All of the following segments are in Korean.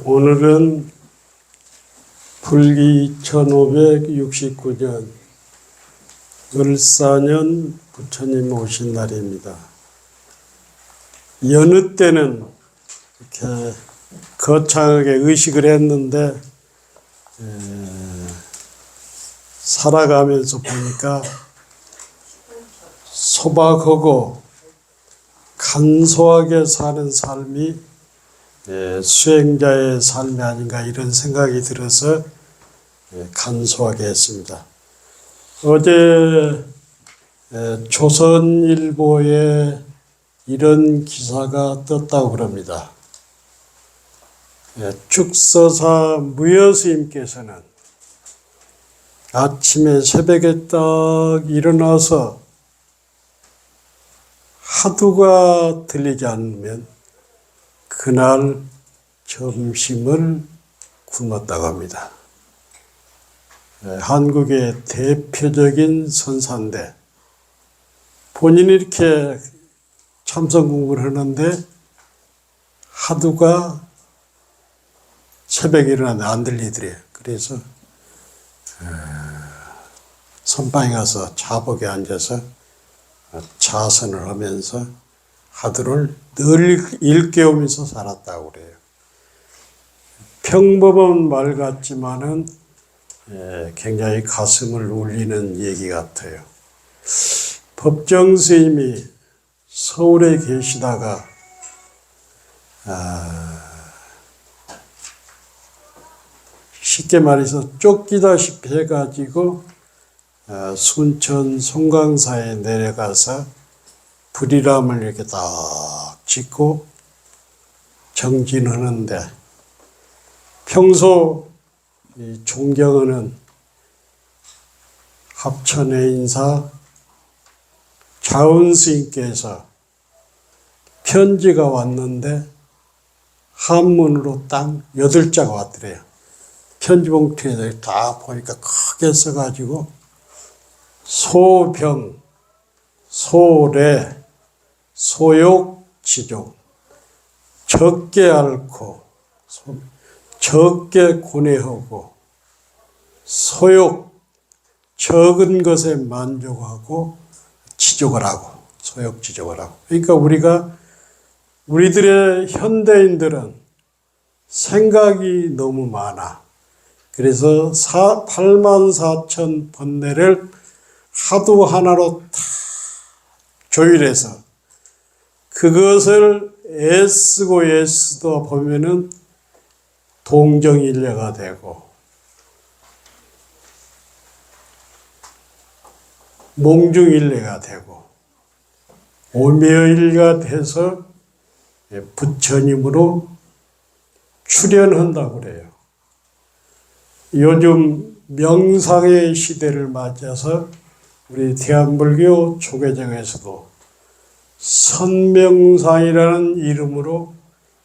오늘은 불기 1569년 을사년 부처님 오신 날입니다. 여느 때는 이렇게 거창하게 의식을 했는데 살아가면서 보니까 소박하고 간소하게 사는 삶이 수행자의 삶이 아닌가 이런 생각이 들어서 간소하게 했습니다. 어제 조선일보에 이런 기사가 떴다고 그럽니다. 축서사 무여스님께서는 아침에 새벽에 딱 일어나서 하두가 들리지 않으면 그날 점심을 굶었다고 합니다. 한국의 대표적인 선사인데 본인이 이렇게 참선 공부를 하는데 하두가 새벽에 일어나는데 안 들리더래요. 그래서 선방에 가서 자복에 앉아서 자선을 하면서 하두를 늘 일깨우면서 살았다고 그래요. 평범한 말 같지만은 굉장히 가슴을 울리는 얘기 같아요. 법정 스님이 서울에 계시다가 쉽게 말해서 쫓기다시피 해가지고 순천 송강사에 내려가서 불이람을 이렇게 딱 짓고 정진하는데 평소 존경하는 합천의 인사 자운스님께서 편지가 왔는데 한문으로 딱 8자가 왔더래요. 편지 봉투에 다 보니까 크게 써가지고 소병, 소래, 소욕, 지종, 적게 앓고, 적게 고뇌하고, 소욕, 적은 것에 만족하고, 지족을 하고, 소욕, 지족을 하고. 그러니까 우리들의 현대인들은 생각이 너무 많아. 그래서 84,000 번뇌를 하두 하나로 다 조율해서 그것을 애쓰다 보면은 동정일례가 되고 몽중일례가 되고 오묘일가 돼서 부처님으로 출현한다고 그래요. 요즘 명상의 시대를 맞아서 우리 대한불교 조계정에서도 선명상이라는 이름으로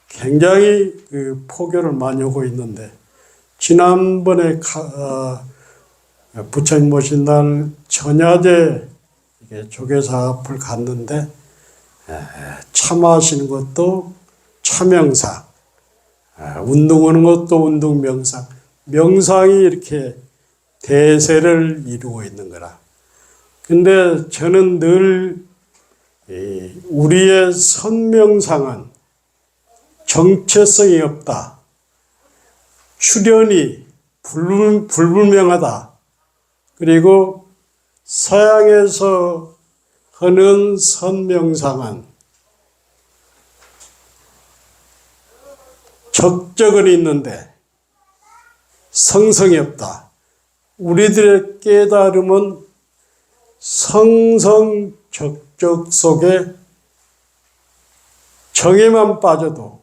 굉장히 그 포교를 많이 하고 있는데, 지난번에 부처님 모신 날 전야제 조계사 앞을 갔는데 참하시는 것도 참명상, 운동하는 것도 운동명상, 명상이 이렇게 대세를 이루고 있는 거라. 근데 저는 늘 우리의 선명상은 정체성이 없다. 출현이 불분명하다. 그리고 서양에서 하는 선명상은 적적은 있는데 성성이 없다. 우리들의 깨달음은 성성적적 속에 정에만 빠져도,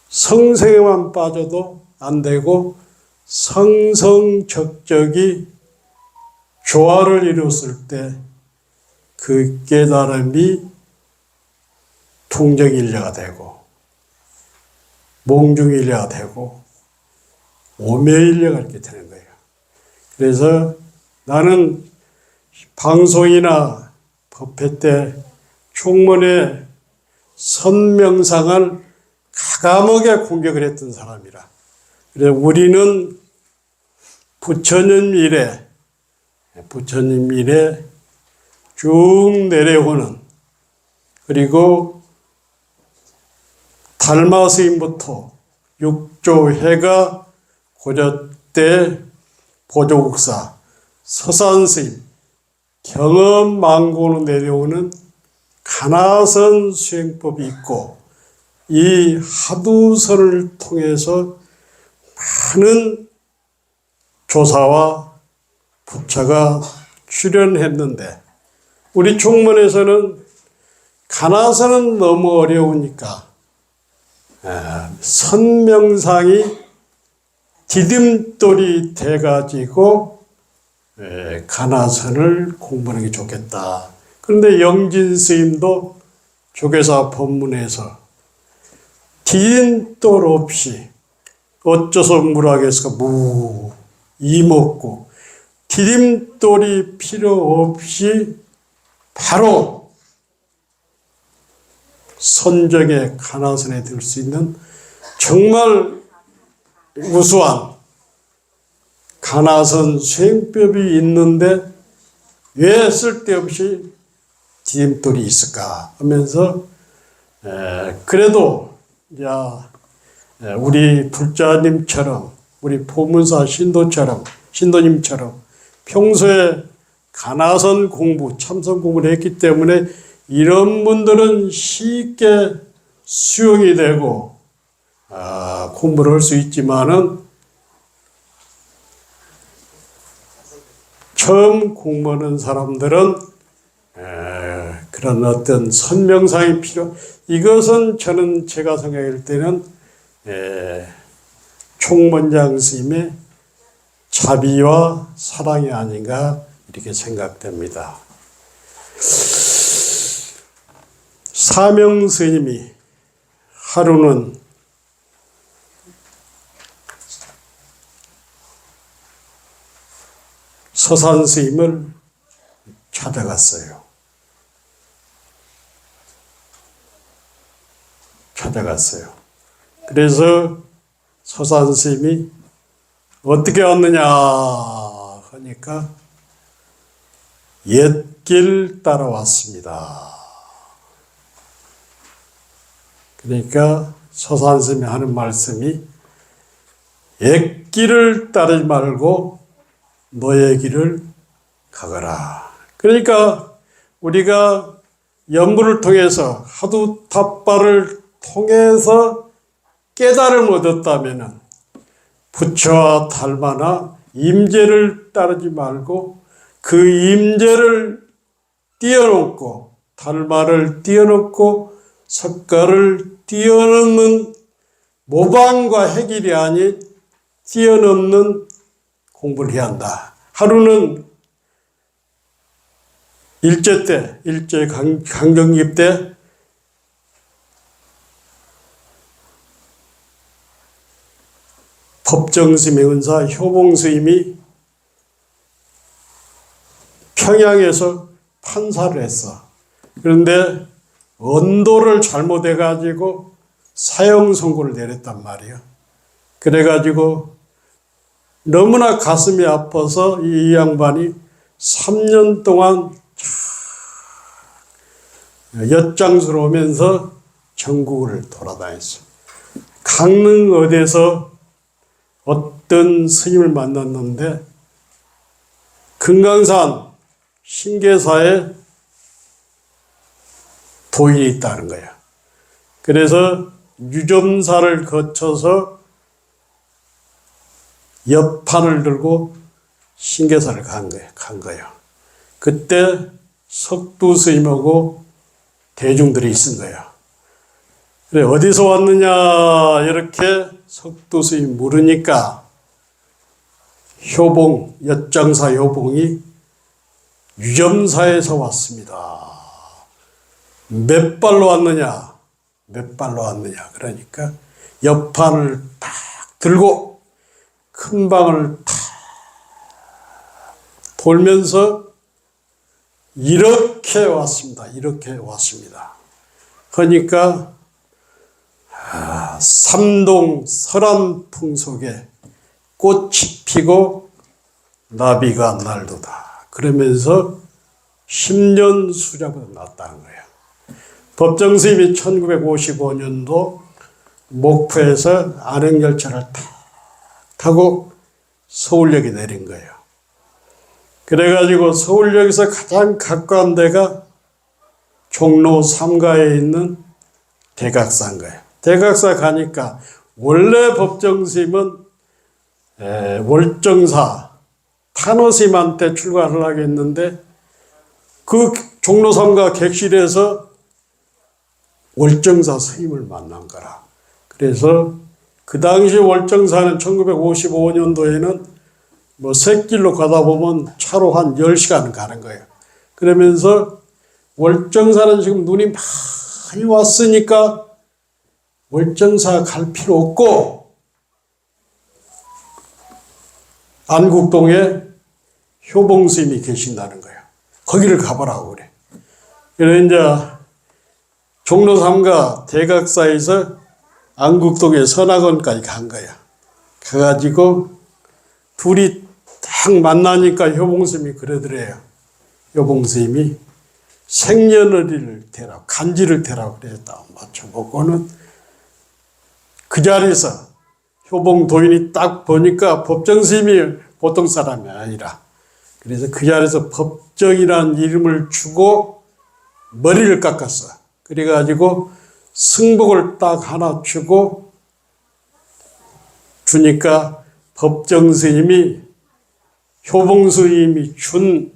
성성에만 빠져도 안 되고, 성성적적이 조화를 이뤘을 때 그 깨달음이 통정일려가 되고, 몽중일려가 되고, 오묘일려가 이렇게 되는 거예요. 그래서 나는 방송이나 법회 때 총문에 선명상을 가감하게 공격을 했던 사람이라. 그래서 우리는 부처님 이래 쭉 내려오는, 그리고 달마 스님부터 육조해가 고려때 보조국사, 서산 스님, 경엄망고로 내려오는 가나선 수행법이 있고, 이 하두선을 통해서 많은 조사와 부처가 출현했는데, 우리 총문에서는 가나선은 너무 어려우니까 선명상이 디딤돌이 돼가지고 가나선을 공부하는 게 좋겠다. 그런데 영진 스님도 조계사 법문에서 디딤돌 없이 어쩌서 무락에서 이먹고 디딤돌이 필요 없이 바로 선정의 가나선에 들 수 있는 정말 우수한 가나선 수행법이 있는데 왜 쓸데없이 디딤돌이 있을까 하면서, 그래도 우리 불자님처럼, 우리 포문사 신도님처럼 평소에 가나선 공부, 참선 공부를 했기 때문에 이런 분들은 쉽게 수용이 되고 공부를 할 수 있지만은, 처음 공부하는 사람들은 그런 어떤 선명상이 이것은 저는 제가 생각할 때는 총문장 스님의 자비와 사랑이 아닌가 이렇게 생각됩니다. 사명 스님이 하루는 서산 스님을 찾아갔어요. 그래서 서산 스님이 어떻게 왔느냐 하니까 옛길 따라왔습니다. 그러니까 서산 스님이 하는 말씀이 옛길을 따르지 말고 너의 길을 가거라. 그러니까 우리가 연부를 통해서 하두 탑발을 통해서 깨달음을 얻었다면 부처와 달마나 임재를 따르지 말고 그 임재를 띄워놓고 달마를 띄워놓고 석가를 뛰어넘는 모방과 해길이 아닌 뛰어넘는 공부를 해야 한다. 하루는 일제 강점기 때 법정스님의 은사 효봉스님이 평양에서 판사를 했어. 그런데 언도를 잘못해가지고 사형 선고를 내렸단 말이에요. 그래가지고 너무나 가슴이 아파서 이 양반이 3년 동안 엿장스러우면서 전국을 돌아다녔어. 강릉 어디에서 어떤 스님을 만났는데 금강산 신계사에 도인이 있다는 거야. 그래서 유점사를 거쳐서 옆판을 들고 신계사를 간 거야. 그때 석두 스님하고 대중들이 있은 거야. 그래, 어디서 왔느냐 이렇게 석두 스님이 물으니까 엿장사 효봉이 유점사에서 왔습니다. 몇 발로 왔느냐? 그러니까 옆판을 딱 들고 큰 방을 탁 돌면서 이렇게 왔습니다. 그러니까 삼동 설안풍 속에 꽃이 피고 나비가 날도다. 그러면서 10년 수자보다 낫다는 거예요. 법정스님이 1955년도 목포에서 안행열차를 타고 서울역에 내린 거예요. 그래가지고 서울역에서 가장 가까운 데가 종로 3가에 있는 대각사인 거예요. 대각사 가니까 원래 법정스님은 월정사 탄호스님한테 출가를 하겠는데 그 종로 3가 객실에서 월정사 스님을 만난 거라. 그래서 그 당시 월정사는 1955년도에는 뭐 샛길로 가다 보면 차로 한 10시간 가는 거예요. 그러면서 월정사는 지금 눈이 많이 왔으니까 월정사 갈 필요 없고 안국동에 효봉스님이 계신다는 거예요. 거기를 가보라고 그래. 그래서 이제 종로 3가 대각사에서 안국동에 선악원까지 간 거야. 가가지고 둘이 딱 만나니까 효봉스님이 그러더래요. 효봉스님이 생년월일을 대라고, 간지를 대라고 그랬다. 맞춰보고는 그 자리에서 효봉 도인이 딱 보니까 법정스님이 보통 사람이 아니라 그래서 그 자리에서 법정이라는 이름을 주고 머리를 깎았어. 그래가지고 승복을 딱 하나 주니까 법정스님이 효봉스님이 준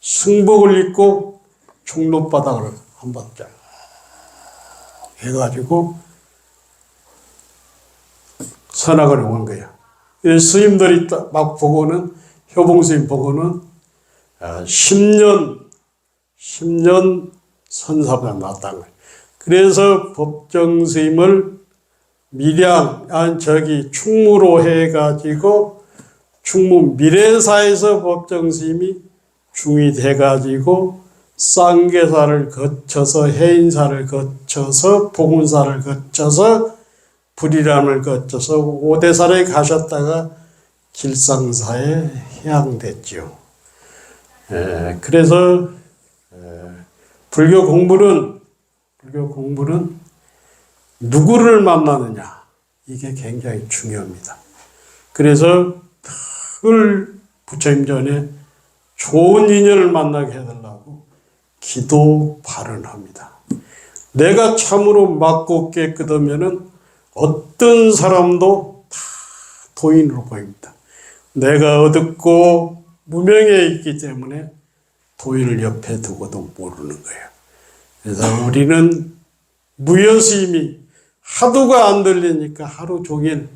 승복을 입고 종로바닥을 한번 쫙 해가지고 선악을 온 거야. 스님들이 막 보고는 효봉스님 보고는 10년 선사보다 낫다는 거예요. 그래서 법정스님을 충무로 해가지고 충무 미래사에서 법정스님이 중이 돼가지고 쌍계사를 거쳐서 해인사를 거쳐서 봉은사를 거쳐서 불이람을 거쳐서 오대산에 가셨다가 길상사에 해양됐죠. 그래서 불교 공부는 누구를 만나느냐 이게 굉장히 중요합니다. 그래서 늘 부처님 전에 좋은 인연을 만나게 해달라고 기도 발언합니다. 내가 참으로 맑고 깨끗하면은 어떤 사람도 다 도인으로 보입니다. 내가 어둡고 무명해 있기 때문에 도인을 옆에 두고도 모르는 거예요. 그래서 우리는 무여스님이 하도가 안 들리니까 하루 종일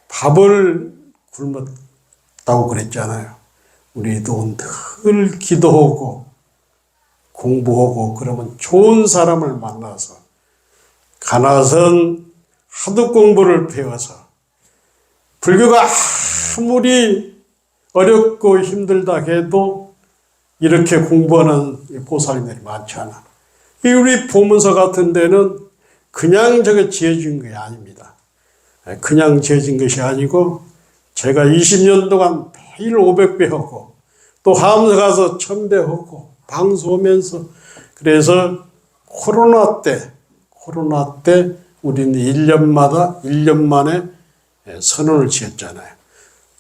밥을 굶었다고 그랬잖아요. 우리도 늘 기도하고 공부하고 그러면 좋은 사람을 만나서 가나선 하도 공부를 배워서 불교가 아무리 어렵고 힘들다 해도 이렇게 공부하는 보살님들이 많지 않아. 우리 보문서 같은 데는 그냥 저게 지어진 게 아닙니다. 그냥 지어진 것이 아니고 제가 20년 동안 매일 500배 하고 또 하면서 가서 1000배 하고 방송하면서 그래서 코로나 때 우리는 1년 만에 선언을 지었잖아요.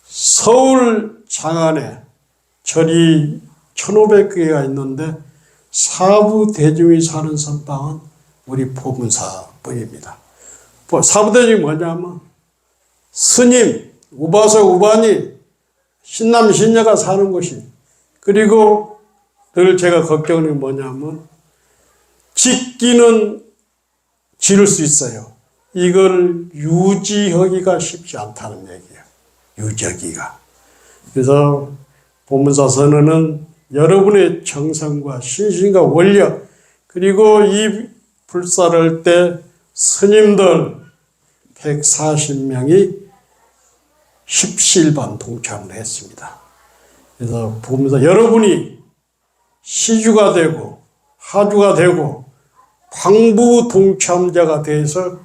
서울 장안에 절이 1500개가 있는데 사부 대중이 사는 선방은 우리 보문사뿐입니다. 사부 대중이 뭐냐면 스님, 우바석, 우바니, 신남, 신녀가 사는 곳이 그리고 늘 제가 걱정하는 게 뭐냐면 짓기는 지을 수 있어요. 이걸 유지하기가 쉽지 않다는 얘기예요. 유지하기가. 그래서 보문사 선언은 여러분의 정성과 신심과 원력 그리고 이 불사를 할 때 스님들 140명이 십시일반 동참을 했습니다. 그래서 보문사 여러분이 시주가 되고 하주가 되고 광부 동참자가 돼서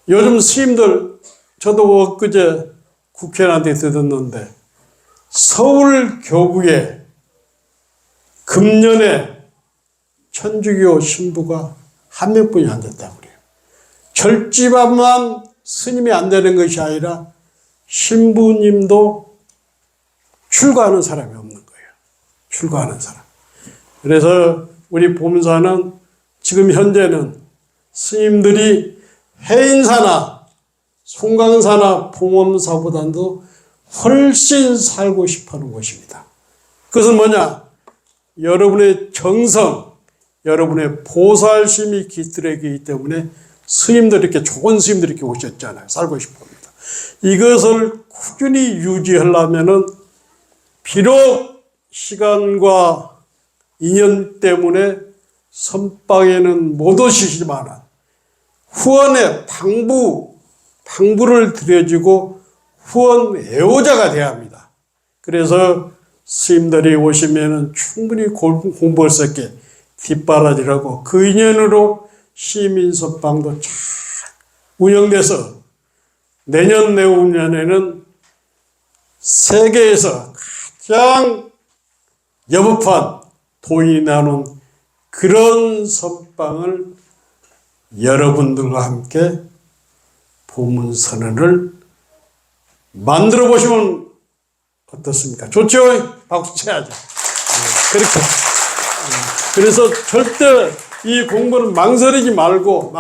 요즘 스님들 저도 엊그제 국회의원한테 들었는데 서울 교구에 금년에 천주교 신부가 한 몇 분이 안 됐다고 그래요. 절집안만 스님이 안 되는 것이 아니라 신부님도 출가하는 사람이 없는 거예요. 출가하는 사람. 그래서 우리 보문사는 지금 현재는 스님들이 해인사나 송강사나 봉엄사보다도 훨씬 살고 싶어하는 곳입니다. 그것은 뭐냐? 여러분의 정성, 여러분의 보살심이 깃들이기 때문에 스님들이 이렇게 좋은 스님들이 이렇게 오셨잖아요. 살고 싶어 합니다. 이것을 꾸준히 유지하려면은 비록 시간과 인연 때문에 선방에는 못 오시지만 후원에 방부를 드려주고 후원 애호자가 돼야 합니다. 그래서 스님들이 오시면은 충분히 공부할 수 있게 뒷바라지라고 그 인연으로 시민선방도 잘 운영돼서 내년 내후년에는 세계에서 가장 여법한 돈이 나는 그런 선방을 여러분들과 함께 보문선언을 만들어 보시면 어떻습니까? 좋죠? 박수 쳐야죠. 그렇게. 그래서 절대 이 공부는 망설이지 말고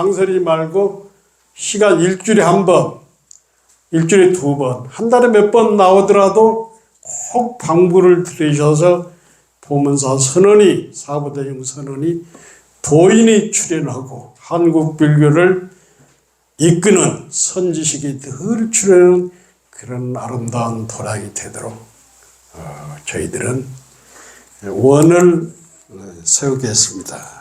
시간 일주일에 한 번, 일주일에 두 번, 한 달에 몇 번 나오더라도 꼭 방부를 들으셔서 보문사 선언이, 사부대중 선언이 도인이 출연하고 한국 불교를 이끄는 선지식이 늘 출연하는 그런 아름다운 도락이 되도록 저희들은 원을 세우겠습니다.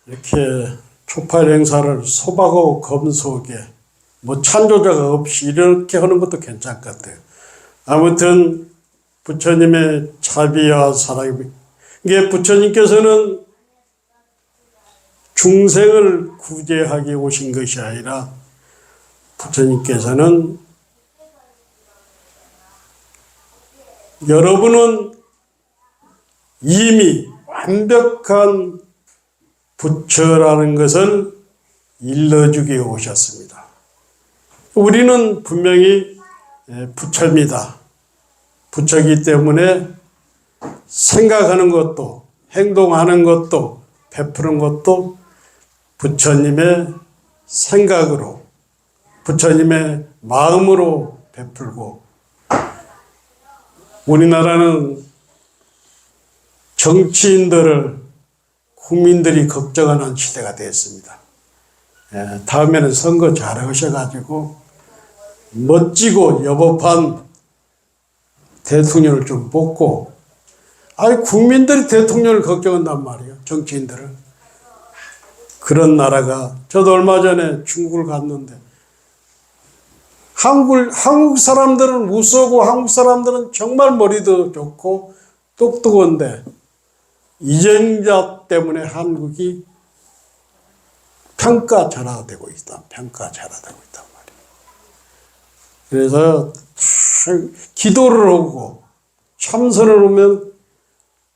이렇게 초파일 행사를 소박하고 검소하게 뭐 찬조자가 없이 이렇게 하는 것도 괜찮을 것 같아요. 아무튼 부처님의 자비와 사랑이 이게 부처님께서는 중생을 구제하기 오신 것이 아니라 부처님께서는 여러분은 이미 완벽한 부처라는 것을 일러주기 위해 오셨습니다. 우리는 분명히 부처입니다. 부처이기 때문에 생각하는 것도 행동하는 것도 베푸는 것도 부처님의 생각으로 부처님의 마음으로 베풀고 우리나라는 정치인들을 국민들이 걱정하는 시대가 됐습니다. 다음에는 선거 잘하셔가지고 멋지고 여법한 대통령을 좀 뽑고, 국민들이 대통령을 걱정한단 말이에요. 정치인들을. 그런 나라가, 저도 얼마 전에 중국을 갔는데 한국 사람들은 우수하고 한국 사람들은 정말 머리도 좋고 똑똑한데 이정자 때문에 한국이 평가절하되고 있단 말이에요. 그래서 기도를 하고 참선을 하면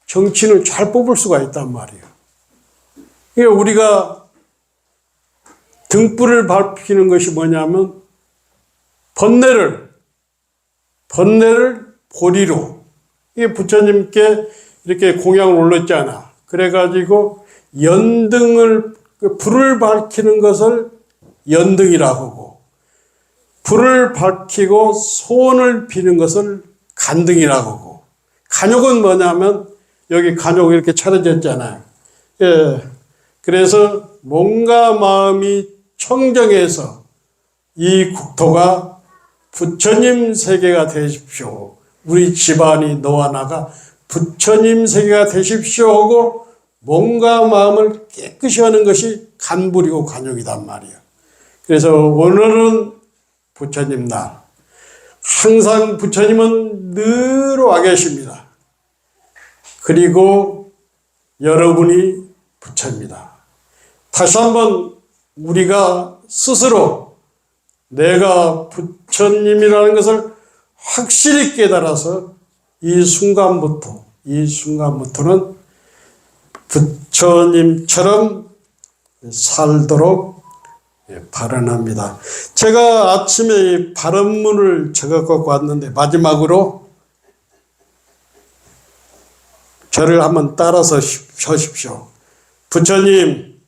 정치인을 잘 뽑을 수가 있단 말이에요. 그러니까 우리가 등불을 밝히는 것이 뭐냐면 번뇌를 보리로, 이게 부처님께 이렇게 공양을 올렸잖아. 그래가지고 불을 밝히는 것을 연등이라고 하고, 불을 밝히고 소원을 비는 것을 간등이라고 하고, 간욕은 뭐냐면 여기 간욕 이렇게 차려졌잖아요. 그래서 몸과 마음이 청정해서 이 국토가 부처님 세계가 되십시오. 우리 집안이 너와 나가 부처님 세계가 되십시오 하고 몸과 마음을 깨끗이 하는 것이 간불이고 간욕이단 말이에요. 그래서 오늘은 부처님 날. 항상 부처님은 늘 와 계십니다. 그리고 여러분이 부처입니다. 다시 한번 우리가 스스로 내가 부처님이라는 것을 확실히 깨달아서 이 순간부터는 부처님처럼 살도록 발언합니다. 제가 아침에 이 발언문을 적어 갖고 왔는데 마지막으로 저를 한번 따라서 하십시오. 부처님,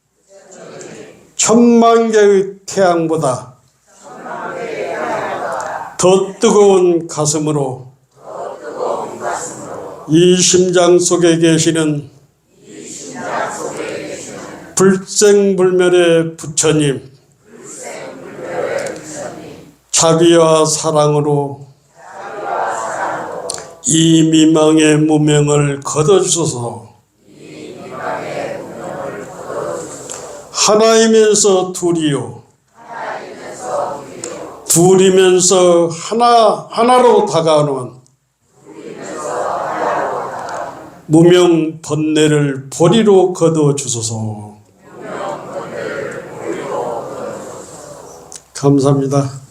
천만 개의 태양보다 더 뜨거운 가슴으로 이 심장 속에 계시는 불생불멸의 부처님, 자비와 사랑으로 이 미망의 무명을 걷어주소서. 하나이면서 둘이요, 둘이면서 하나로 다가오는 무명 번뇌를 보리로 걷어주소서. 감사합니다.